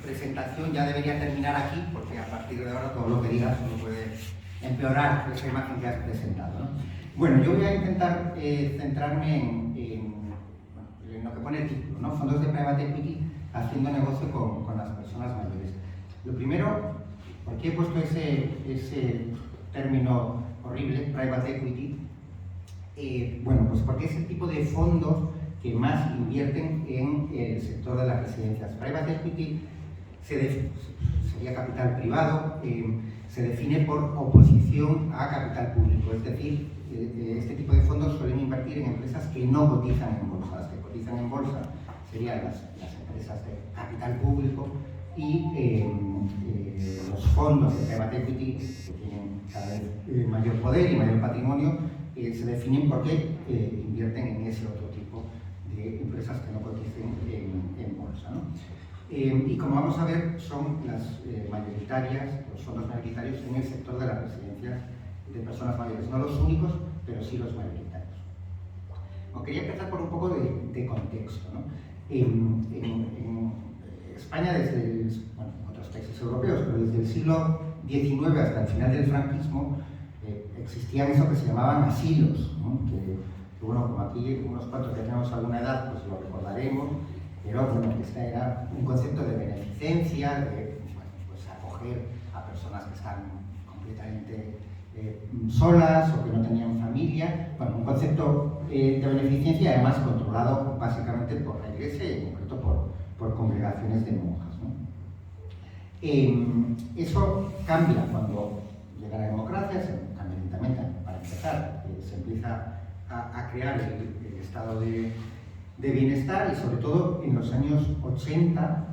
Presentación ya debería terminar aquí, porque a partir de ahora todo lo que digas solo puede empeorar esa imagen que has presentado, ¿no? Bueno, yo voy a intentar centrarme en lo que pone el título, ¿no? Fondos de private equity haciendo negocio con las personas mayores. Lo primero, ¿por qué he puesto ese término horrible, private equity? Bueno, pues porque es el tipo de fondos que más invierten en el sector de las residencias. Private equity sería capital privado, se define por oposición a capital público, es decir, este tipo de fondos suelen invertir en empresas que no cotizan en bolsa. Las que cotizan en bolsa serían las empresas de capital público y los fondos de private equity, que tienen cada vez mayor poder y mayor patrimonio, se definen porque invierten en ese otro tipo de empresas que no coticen en bolsa, ¿no? Y como vamos a ver, son las mayoritarias, los fondos mayoritarios en el sector de las residencias de personas mayores. No los únicos, pero sí los mayoritarios. Bueno, quería empezar por un poco de contexto, ¿no? En España, bueno, en otros países europeos, pero desde el siglo XIX hasta el final del franquismo, existían eso que se llamaban asilos, ¿no? Que bueno, como aquí unos cuantos que tenemos alguna edad, pues lo recordaremos, pero bueno, este era un concepto de beneficencia, de bueno, pues acoger a personas que están completamente solas o que no tenían familia, bueno, un concepto de beneficencia además controlado básicamente por la Iglesia y en concreto por congregaciones de monjas, ¿no? Eso cambia cuando llega la democracia, se cambia lentamente para empezar, se empieza a crear el estado de bienestar y sobre todo en los años 80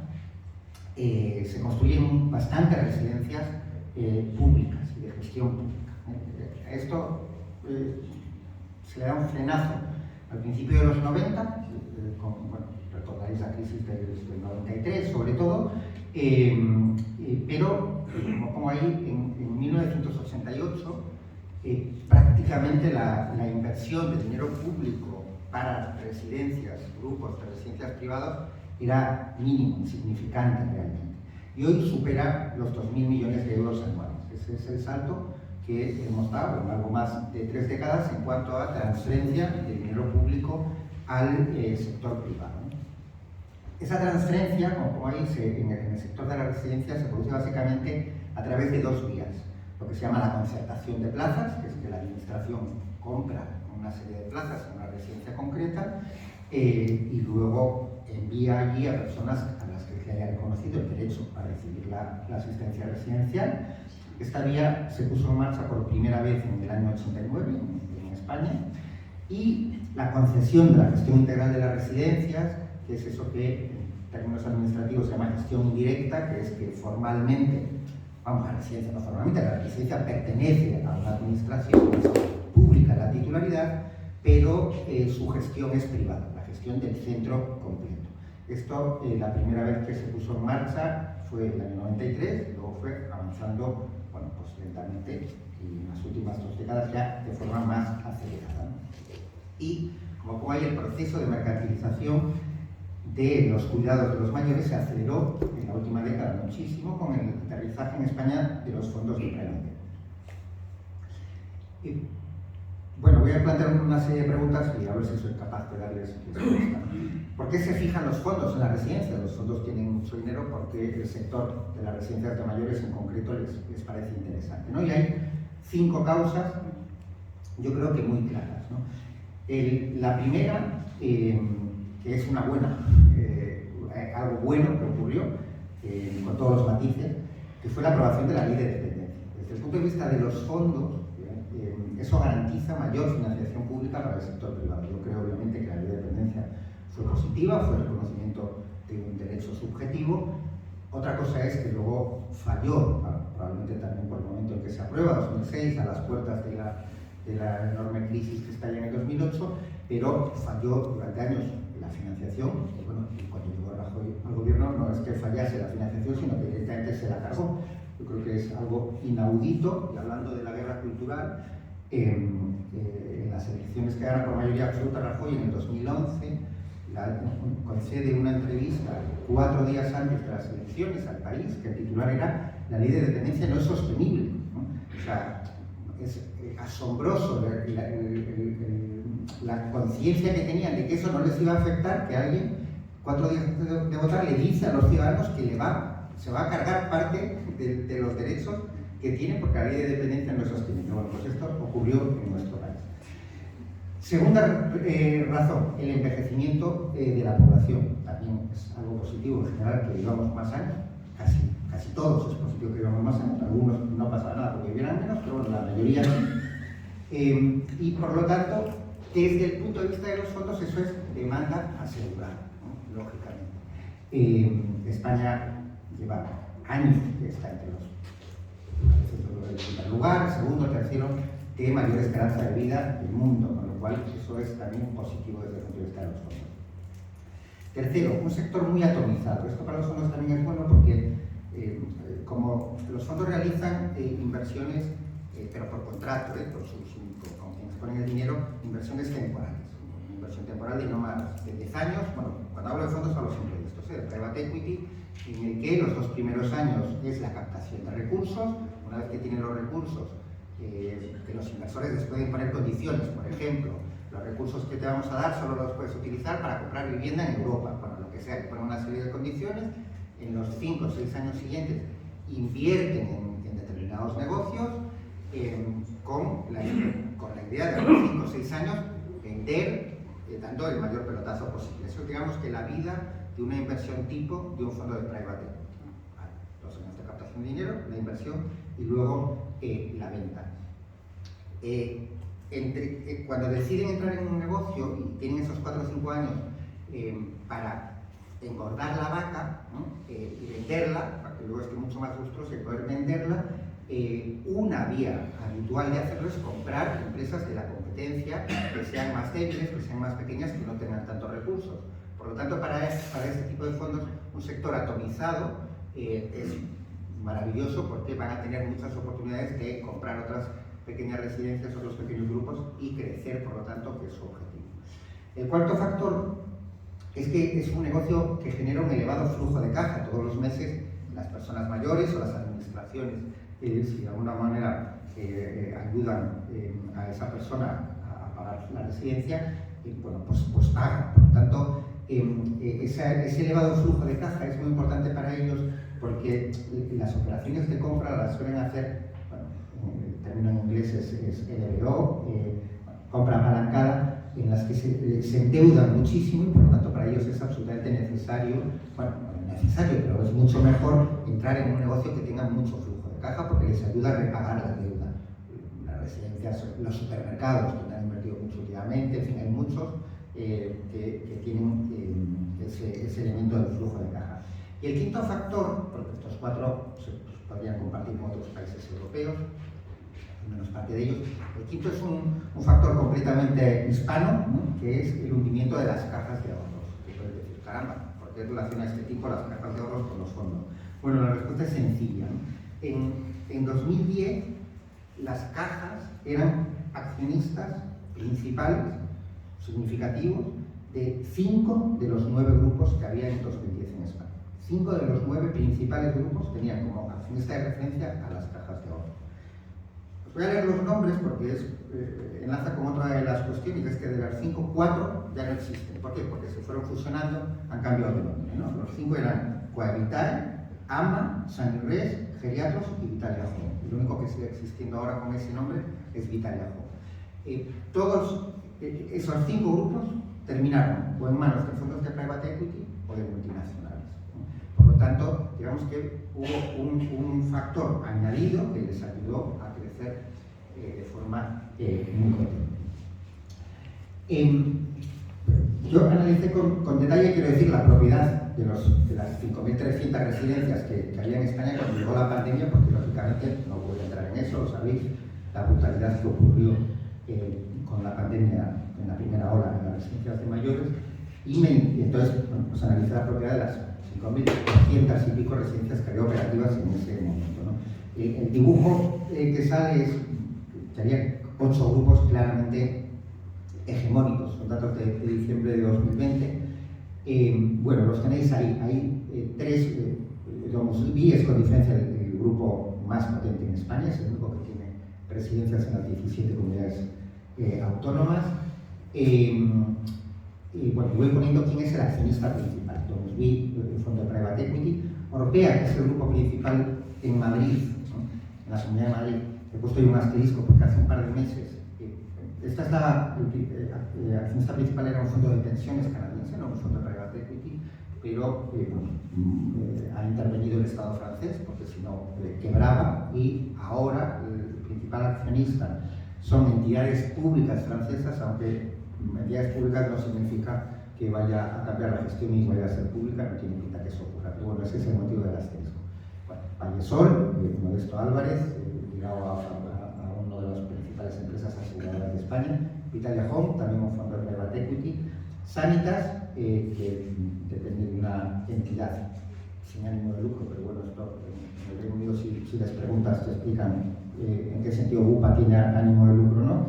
se construyen bastantes residencias públicas y de gestión pública. A esto se le da un frenazo al principio de los 90, bueno, recordaréis la crisis del 93 sobre todo, pero como pongo ahí, en 1988 prácticamente la inversión de dinero público para residencias, grupos de residencias privadas era mínimo, insignificante realmente. Y hoy supera los 2.000 millones de euros anuales. Ese es el salto que hemos dado en algo más de 3 décadas en cuanto a transferencia de dinero público al sector privado, ¿no? Esa transferencia, como ahí, en el sector de la residencia se produce básicamente a través de dos vías. Lo que se llama la concertación de plazas, que es que la administración compra una serie de plazas en una residencia concreta y luego envía allí a personas a las que se haya reconocido el derecho a recibir la asistencia residencial. Esta vía se puso en marcha por primera vez en el año 89 en España, y la concesión de la gestión integral de las residencias, que es eso que en términos administrativos se llama gestión indirecta, que es que formalmente, vamos, la residencia no formalmente, la residencia pertenece a una administración pública la titularidad, pero su gestión es privada, la gestión del centro completo. Esto, la primera vez que se puso en marcha fue en el año 93, luego fue avanzando, bueno, pues lentamente, y en las últimas 2 décadas ya de forma más acelerada, ¿no? Y, como pongo ahí, el proceso de mercantilización de los cuidados de los mayores se aceleró en la última década muchísimo con el aterrizaje en España de los fondos de preventa. Bueno, voy a plantear una serie de preguntas y a ver si soy capaz de darles respuesta. ¿Por qué se fijan los fondos en la residencia? Los fondos tienen mucho dinero porque el sector de las residencias de mayores en concreto les parece interesante, ¿no? Y hay 5 causas, yo creo que muy claras, ¿no? La primera, que es una buena, algo bueno que ocurrió, con todos los matices, que fue la aprobación de la ley de dependencia. Desde el punto de vista de los fondos, eso garantiza mayor financiación pública para el sector privado. Yo creo, obviamente, que la ley de dependencia fue positiva, fue el reconocimiento de un derecho subjetivo. Otra cosa es que luego falló, probablemente también por el momento en que se aprueba, 2006, a las puertas de la enorme crisis que estalla en el 2008, pero falló durante años la financiación. Y bueno, cuando llegó Rajoy al gobierno no es que fallase la financiación, sino que directamente se la cargó. Yo creo que es algo inaudito, y hablando de la guerra cultural, en las elecciones que gana por mayoría absoluta Rajoy en el 2011, concede una entrevista 4 días antes de las elecciones al país, que el titular era "La ley de dependencia no es sostenible", ¿no? O sea, es asombroso la conciencia que tenían de que eso no les iba a afectar, que alguien 4 días antes de votar le dice a los ciudadanos que se va a cargar parte de los derechos que tienen porque la ley de dependencia no es sostenible. Bueno, pues esto ocurrió en nuestro país. Segunda razón, el envejecimiento de la población. También es algo positivo en general que vivamos más años, casi todos es positivo que vivamos más años, algunos no pasaba nada porque vivieran menos, pero bueno, la mayoría sí. Y por lo tanto, desde el punto de vista de los fondos, eso es demanda asegurada, ¿no? Lógicamente. España lleva años que está entre el primer lugar, segundo, tercero, de mayor esperanza de vida del mundo, con lo cual eso es también positivo desde el punto de vista de los fondos. Tercero, un sector muy atomizado. Esto para los fondos también es bueno porque como los fondos realizan inversiones, pero por contrato, con quienes ponen el dinero, inversiones temporales. Una inversión temporal de no más de 10 años. Bueno, cuando hablo de fondos hablo siempre de esto, de private equity, en el que los 2 primeros años es la captación de recursos. Una vez que tienen los recursos, que los inversores les pueden poner condiciones, por ejemplo, los recursos que te vamos a dar solo los puedes utilizar para comprar vivienda en Europa, bueno, lo que sea, que ponen una serie de condiciones. En los 5 o 6 años siguientes invierten en determinados negocios con la idea de a los 5 o 6 años vender dando el mayor pelotazo posible. Eso digamos que la vida de una inversión tipo de un fondo de private equity. 2 años de captación de dinero, la inversión y luego la venta. Cuando deciden entrar en un negocio y tienen esos 4 o 5 años para engordar la vaca, ¿no? Y venderla, para que luego esté mucho más lustrosa y poder venderla, una vía habitual de hacerlo es comprar empresas de la competencia que sean más débiles, que sean más pequeñas, que no tengan tantos recursos. Por lo tanto, para este tipo de fondos, un sector atomizado es maravilloso porque van a tener muchas oportunidades de comprar otras pequeñas residencias, otros pequeños grupos y crecer, por lo tanto, que es su objetivo. El cuarto factor es que es un negocio que genera un elevado flujo de caja. Todos los meses las personas mayores o las administraciones, si de alguna manera ayudan a esa persona a pagar la residencia, bueno, pues pagan. Por lo tanto, ese elevado flujo de caja es muy importante para ellos porque las operaciones de compra las suelen hacer, bueno, el término en inglés es LBO, compra apalancada, en las que se endeudan muchísimo y por lo tanto para ellos es absolutamente necesario, bueno, no es necesario, pero es mucho mejor entrar en un negocio que tenga mucho flujo de caja porque les ayuda a repagar la deuda. Las residencias, los supermercados, donde han invertido mucho últimamente, en fin, hay muchos que tienen ese elemento del flujo de caja. Y el quinto factor, porque estos 4 se podrían compartir con otros países europeos, menos parte de ellos. El quinto es un factor completamente hispano, ¿no? Que es el hundimiento de las cajas de ahorros. Que puedes decir, caramba, ¿por qué relaciona este tipo las cajas de ahorros con los fondos? Bueno, la respuesta es sencilla, ¿no? En 2010, las cajas eran accionistas principales, significativos, de 5 de los 9 grupos que había en 2010 en España. 5 de los 9 principales grupos tenían como accionista de referencia a las cajas de ahorros. Voy a leer los nombres porque enlaza con otra de las cuestiones, es que de las 5, 4 ya no existen. ¿Por qué? Porque se fueron fusionando, han cambiado de nombre, ¿no? Los 5 eran Coevitae, AMA, Sanirres, Geriatros y Vitalia Home. Lo único que sigue existiendo ahora con ese nombre es Vitalia Home. Todos esos 5 grupos terminaron o en manos de fondos de private equity o de multinacionales, ¿no? Por lo tanto, digamos que hubo un factor añadido que les ayudó a crecer de forma muy continua. Yo analicé con detalle, quiero decir, la propiedad de las 5.300 residencias que había en España cuando llegó la pandemia, porque lógicamente no voy a entrar en eso, lo sabéis, la brutalidad que ocurrió con la pandemia en la primera ola en las residencias de mayores, y entonces bueno, pues analicé la propiedad de las 5.300 y pico residencias que había operativas en ese momento, ¿no? El dibujo que sale es que había 8 grupos claramente hegemónicos, son datos de diciembre de 2020, Bueno, los tenéis ahí. Hay tres, Domusvi es con diferencia el grupo más potente en España, es el único que tiene presidencias en las 17 comunidades autónomas. Y bueno, voy poniendo quién es el accionista principal. Domusvi, el fondo de private equity. Orpea, que es el grupo principal en Madrid, ¿no? En la Comunidad de Madrid. He puesto ahí un asterisco porque hace un par de meses. El accionista principal era un fondo de pensiones canadiense, no un fondo de private equity, pero ha intervenido el Estado francés porque si no quebraba, y ahora el principal accionista son entidades públicas francesas, aunque entidades públicas no significa que vaya a cambiar la gestión y vaya a ser pública, no tiene pinta que eso ocurra, pero bueno, ese es el motivo del asterisco. Bueno, Vallesol, Modesto Álvarez, ligado a una de las principales empresas aseguradoras de España, Vitalia Home, también un fondo de private equity, Sanitas, que depende de una entidad sin ánimo de lucro, pero bueno, esto en el Reino Unido si les preguntas te explican en qué sentido Bupa tiene ánimo de lucro o no.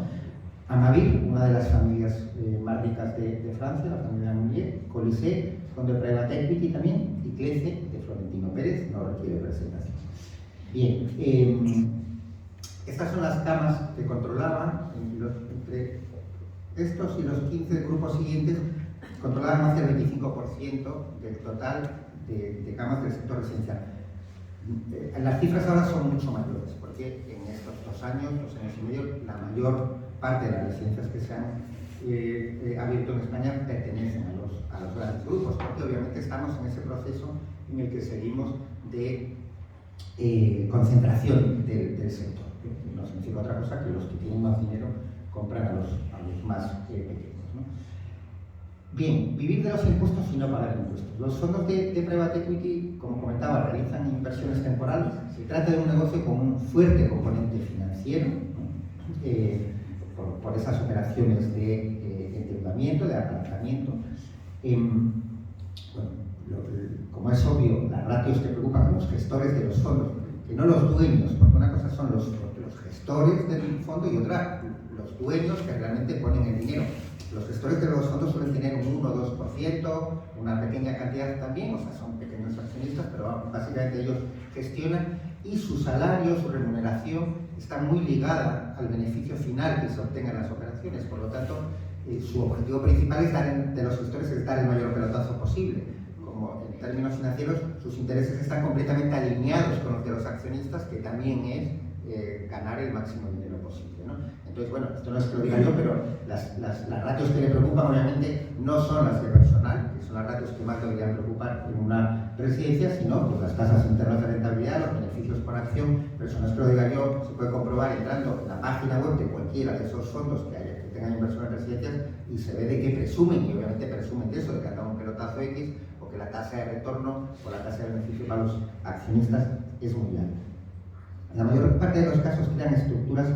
Amavir, una de las familias más ricas de Francia, la familia Mounier, Colisée, fondo de private equity también, y Clece, de Florentino Pérez, no requiere presentación. Bien, estas son las camas que controlaban, entre estos y los 15 grupos siguientes, controlaban más del 25% del total de camas del sector residencial. Las cifras ahora son mucho mayores, porque en estos 2 años y medio, la mayor parte de las residencias que se han abierto en España pertenecen a los grandes grupos, porque obviamente estamos en ese proceso en el que seguimos de concentración del sector. No significa otra cosa que los que tienen más dinero compran a los más pequeños, ¿no? Bien, vivir de los impuestos y no pagar impuestos. Los fondos de private equity, como comentaba, realizan inversiones temporales. Se trata de un negocio con un fuerte componente financiero, ¿no? por esas operaciones de endeudamiento, de apalancamiento. Bueno, como es obvio, las ratios que preocupan a los gestores de los fondos, que no los dueños, porque una cosa son los gestores del fondo y otra los dueños que realmente ponen el dinero. Los gestores de los fondos suelen tener un 1 o 2%, una pequeña cantidad también, o sea, son pequeños accionistas, pero básicamente ellos gestionan, y su salario, su remuneración está muy ligada al beneficio final que se obtenga en las operaciones. Por lo tanto, su objetivo principal de los gestores es dar el mayor pelotazo posible. Como en términos financieros, sus intereses están completamente alineados con los de los accionistas, que también es ganar el máximo dinero posible, ¿no? Entonces, bueno, esto no es que lo diga yo, pero las ratios que le preocupan obviamente no son las de personal, que son las ratios que más deberían preocupar en una residencia, sino pues, las tasas internas de rentabilidad, los beneficios por acción. Pero eso no es que lo diga yo, se puede comprobar entrando en la página web de cualquiera de esos fondos que tengan inversión en residencias, y se ve de qué presumen, y obviamente presumen de eso, de que han dado un pelotazo X, o que la tasa de retorno o la tasa de beneficio para los accionistas es muy alta. En la mayor parte de los casos crean estructuras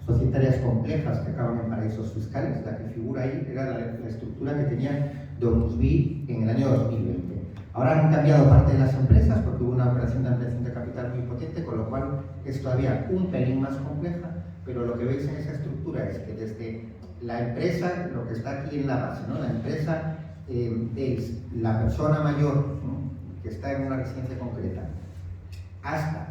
societarias complejas que acaban en paraísos fiscales. La que figura ahí era la estructura que tenía Domusvi en el año 2020. Ahora han cambiado parte de las empresas porque hubo una operación de ampliación de capital muy potente, con lo cual es todavía un pelín más compleja, pero lo que veis en esa estructura es que desde la empresa, lo que está aquí en la base, ¿no? La empresa es la persona mayor, ¿no? Que está en una residencia concreta, hasta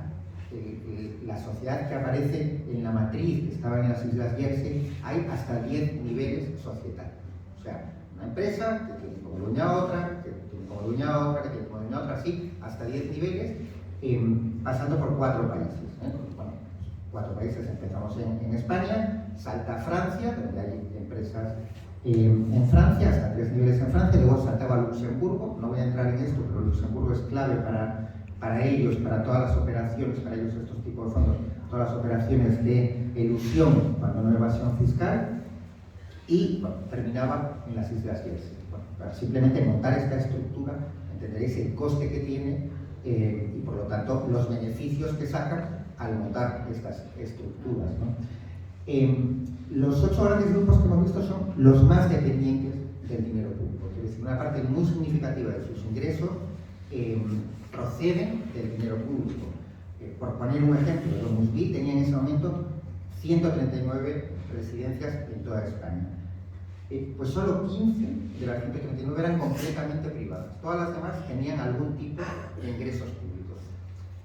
la sociedad que aparece en la matriz, que estaba en las Islas Jersey, hay hasta 10 niveles societarios. O sea, una empresa que tiene como dueña otra, que tiene como dueña otra, que tiene como dueña otra, así, hasta 10 niveles, pasando por 4 países. Bueno, 4 países, empezamos en España, salta a Francia, donde hay empresas en Francia, hasta 3 niveles en Francia, luego saltaba a Luxemburgo. No voy a entrar en esto, pero Luxemburgo es clave para ellos, para todas las operaciones, para ellos estos tipos de fondos, todas las operaciones de elusión, cuando no evasión fiscal, y bueno, terminaba en las Islas Jersey. Bueno, para simplemente montar esta estructura, entenderéis el coste que tiene y por lo tanto los beneficios que sacan al montar estas estructuras, ¿no? Los 8 grandes grupos que hemos visto son los más dependientes del dinero público, es decir, una parte muy significativa de sus ingresos proceden del dinero público. Por poner un ejemplo, Domusvi tenía en ese momento 139 residencias en toda España. pues solo 15 de las 139 eran completamente privadas. Todas las demás tenían algún tipo de ingresos públicos.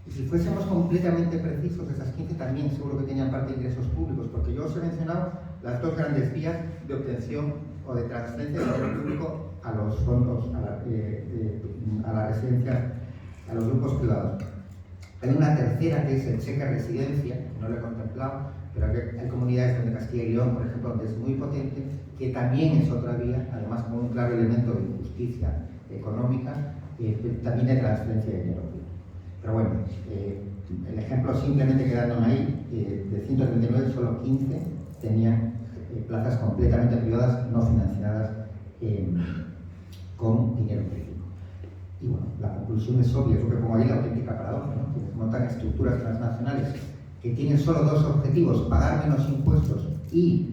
Y si fuésemos completamente precisos, esas 15 también seguro que tenían parte de ingresos públicos, porque yo os he mencionado las dos grandes vías de obtención o de transferencia de dinero público a los fondos, a la residencia, a los grupos privados. Hay una tercera que es el cheque a residencia, que no lo he contemplado, pero hay comunidades donde Castilla y León, por ejemplo, donde es muy potente, que también es otra vía, además con un claro elemento de injusticia económica, también de transferencia de dinero público. Pero bueno, el ejemplo simplemente quedándome ahí, de 139 solo 15 tenían plazas completamente privadas no financiadas con dinero público. Y bueno, la conclusión es obvia, es lo que pongo ahí, la auténtica paradoja, ¿no? Que se montan estructuras transnacionales que tienen solo dos objetivos: pagar menos impuestos y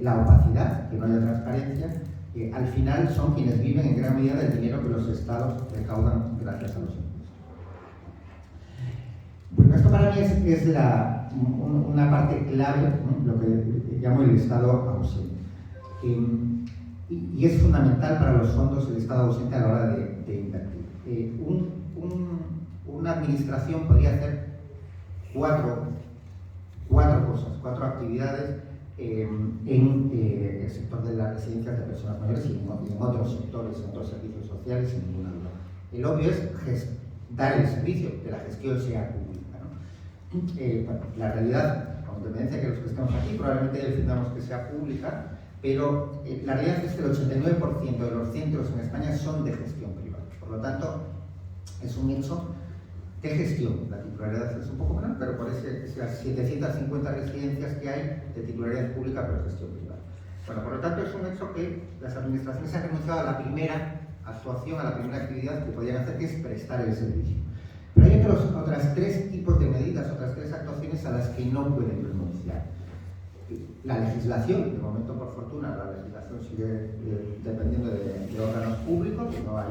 la opacidad, que no haya transparencia, al final son quienes viven en gran medida del dinero que los estados recaudan gracias a los impuestos. Bueno, esto para mí es una parte clave, ¿no? Lo que llamo el estado ausente. Y es fundamental para los fondos el estado ausente a la hora de invertir. Una administración podría hacer cuatro cosas, cuatro actividades en el sector de las residencias de personas mayores y en otros sectores, en otros servicios sociales, sin ninguna duda. El obvio es dar el servicio, que la gestión sea pública, ¿no? Bueno, la realidad, con independencia que los que estamos aquí probablemente defendamos que sea pública, pero la realidad es que el 89% de los centros en España son de gestión privada. Por lo tanto, es un hecho de gestión. La titularidad es un poco menor, pero por esas 750 residencias que hay de titularidad pública, pero gestión privada. Bueno, por lo tanto, es un hecho que las administraciones han renunciado a la primera actuación, a la primera actividad que podían hacer, que es prestar el servicio. Pero hay otras tres tipos de medidas, otras tres actuaciones a las que no pueden renunciar. La legislación, de momento por fortuna, la legislación sigue dependiendo de órganos públicos, no hay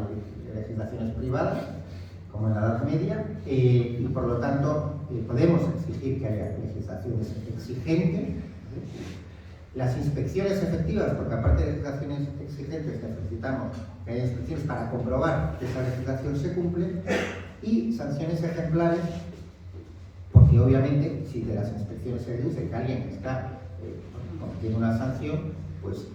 legislaciones privadas, como en la Edad Media, y por lo tanto podemos exigir que haya legislaciones exigentes. Las inspecciones efectivas, porque aparte de legislaciones exigentes necesitamos que haya inspecciones para comprobar que esa legislación se cumple, y sanciones ejemplares, porque obviamente si de las inspecciones se deduce que alguien está cometiendo una sanción, pues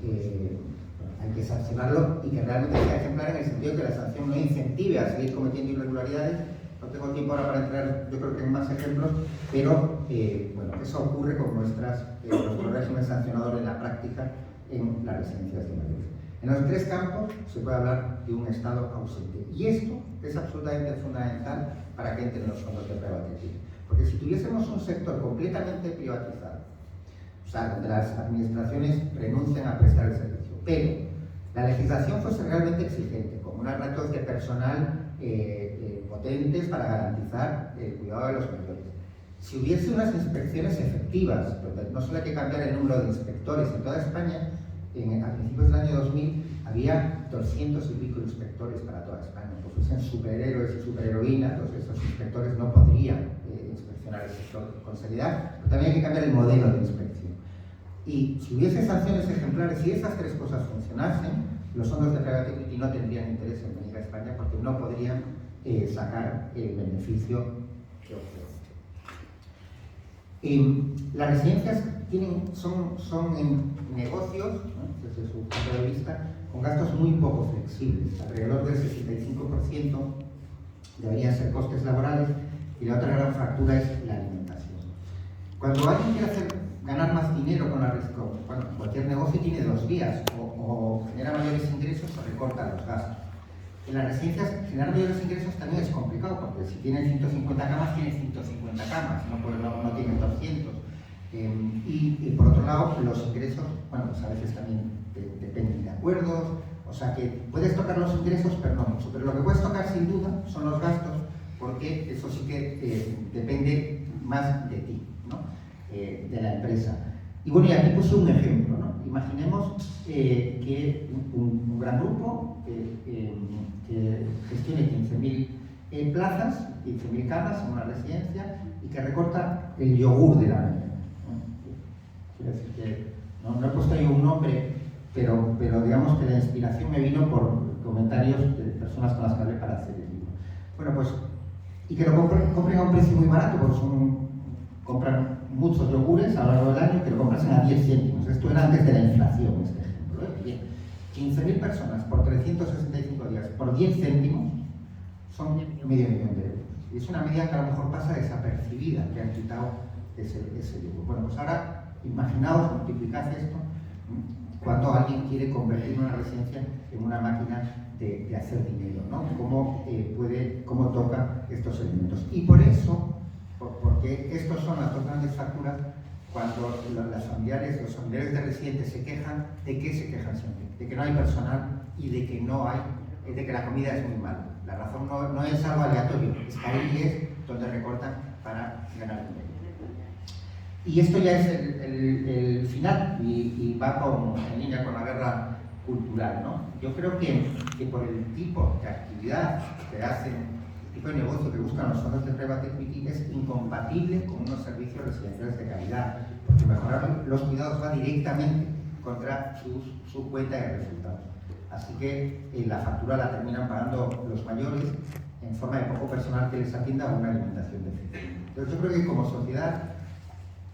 hay que sancionarlo y que realmente sea ejemplar en el sentido de que la sanción no incentive a seguir cometiendo irregularidades. No tengo tiempo ahora para entrar, yo creo que en más ejemplos, pero bueno, eso ocurre con nuestro régimen sancionador en la práctica en las residencias de mayores. En los tres campos se puede hablar de un estado ausente, y esto es absolutamente fundamental para que entren los fondos de privatización. Porque si tuviésemos un sector completamente privatizado, o sea, donde las administraciones renuncian a prestar el servicio, pero la legislación fuese realmente exigente, con unos retos de personal potentes para garantizar el cuidado de los mayores, si hubiese unas inspecciones efectivas, donde no solo hay que cambiar el número de inspectores en toda España, a principios del año 2000 había 200 y pico inspectores para toda España, pues fuesen superhéroes y superheroínas, entonces esos inspectores no podrían inspeccionar el sector con seriedad, pero también hay que cambiar el modelo de inspección. Y si hubiese sanciones ejemplares y esas tres cosas funcionasen, los fondos de private equity no tendrían interés en venir a España porque no podrían sacar el beneficio que ofrecen. Las residencias son en negocios, ¿no?, desde su punto de vista, con gastos muy poco flexibles. Alrededor del 65% deberían ser costes laborales, y la otra gran fractura es la alimentación. Cuando alguien quiere ganar más dinero con bueno, cualquier negocio tiene dos vías: o genera mayores ingresos o recorta los gastos. En las residencias generar mayores ingresos también es complicado, porque si tienen 150 camas, tienen 150 camas, no tienen 200. Y por otro lado, los ingresos, bueno, pues a veces también dependen de acuerdos, o sea que puedes tocar los ingresos, pero no mucho. Pero lo que puedes tocar sin duda son los gastos, porque eso sí que depende más de ti, ¿no?, de la empresa. Y bueno, y aquí puse un ejemplo, ¿no? Imaginemos que un gran grupo que gestione 15.000 plazas, 15.000 camas en una residencia, y que recorta el yogur de la mañana. Quiero decir que no he puesto ahí un nombre pero digamos que la inspiración me vino por comentarios de personas con las que hablé para hacer el libro. Bueno, pues, y que lo compren a un precio muy barato, porque compran muchos yogures a lo largo del año que lo compran a 10 céntimos. Esto era antes de la inflación, este ejemplo. Bien, 15.000 personas por 365 días por 10 céntimos son medio millón de euros. Y es una medida que a lo mejor pasa desapercibida, que han quitado ese yogur. Bueno, pues ahora imaginaos, multiplicad esto cuando alguien quiere convertir una residencia en una máquina de hacer dinero, ¿no? Cómo toca estos elementos. Y por eso, porque estos son las dos grandes facturas, cuando los familiares de residentes se quejan, ¿de qué se quejan siempre? De que no hay personal y de que la comida es muy mala. La razón no es algo aleatorio, es que ahí es donde recortan para ganar dinero. Y esto ya es el final y va en línea con la guerra cultural, ¿no? Yo creo que por el tipo de actividad que hacen, el tipo de negocio que buscan los fondos de private equity es incompatible con unos servicios residenciales de calidad, porque mejorar los cuidados va directamente contra su cuenta de resultados. Así que la factura la terminan pagando los mayores en forma de poco personal que les atienda a una alimentación deficiente. Entonces yo creo que como sociedad,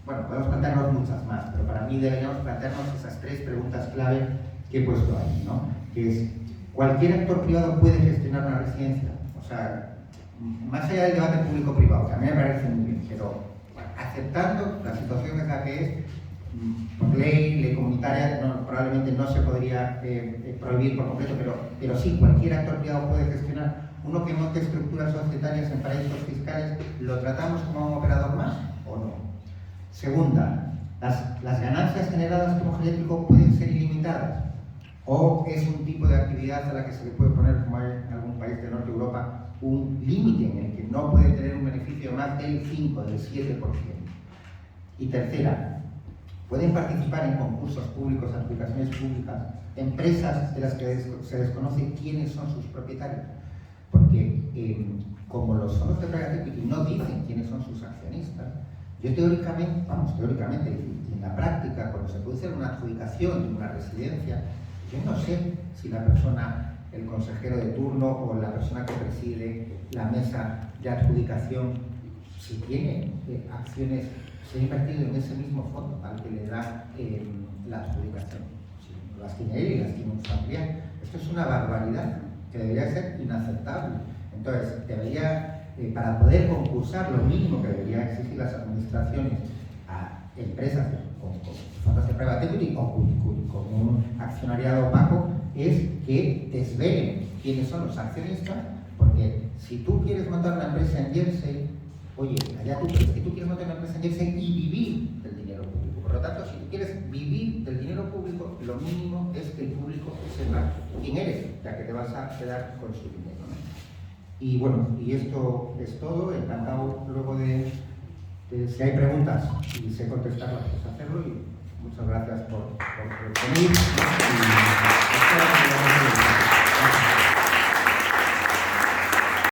bueno, podemos plantearnos muchas más, pero para mí deberíamos plantearnos esas tres preguntas clave que he puesto ahí, ¿no? Que es, ¿cualquier actor privado puede gestionar una residencia? O sea, más allá del debate público-privado, que a mí me parece muy bien, pero bueno, aceptando la situación en la que es, por ley comunitaria, probablemente no se podría prohibir por completo, pero sí, cualquier actor privado puede gestionar. Uno que monte estructuras societarias en paraísos fiscales, ¿lo tratamos como un operador más o no? Segunda, ¿las ganancias generadas como geriátrico pueden ser ilimitadas? ¿O es un tipo de actividad a la que se le puede poner, como hay en algún país de Norte de Europa, un límite en el que no puede tener un beneficio más del 5, del 7%? Y tercera, ¿pueden participar en concursos públicos, adjudicaciones públicas, empresas de las que se desconoce quiénes son sus propietarios? Porque como los fondos de private equity no dicen quiénes son sus accionistas, yo teóricamente, y en la práctica, cuando se produce una adjudicación de una residencia, yo no sé si la persona, el consejero de turno o la persona que preside la mesa de adjudicación, si tiene acciones, se ha invertido en ese mismo fondo al que le da la adjudicación. Si las tiene él y las tiene un familiar. Esto es una barbaridad que debería ser inaceptable. Entonces, para poder concursar, lo mínimo que deberían exigir las administraciones a empresas con fondos de private equity o con un accionariado opaco es que desvelen quiénes son los accionistas, porque si tú quieres montar una empresa en Jersey, oye, allá tú, pero es que tú quieres montar una empresa en Jersey y vivir del dinero público. Por lo tanto, si tú quieres vivir del dinero público, lo mínimo es que el público sepa quién eres, ya que te vas a quedar con su dinero, ¿no? Y bueno, y esto es todo. Encantado luego de si hay preguntas y sé contestarlas, pues hacerlo. Y muchas gracias por venir.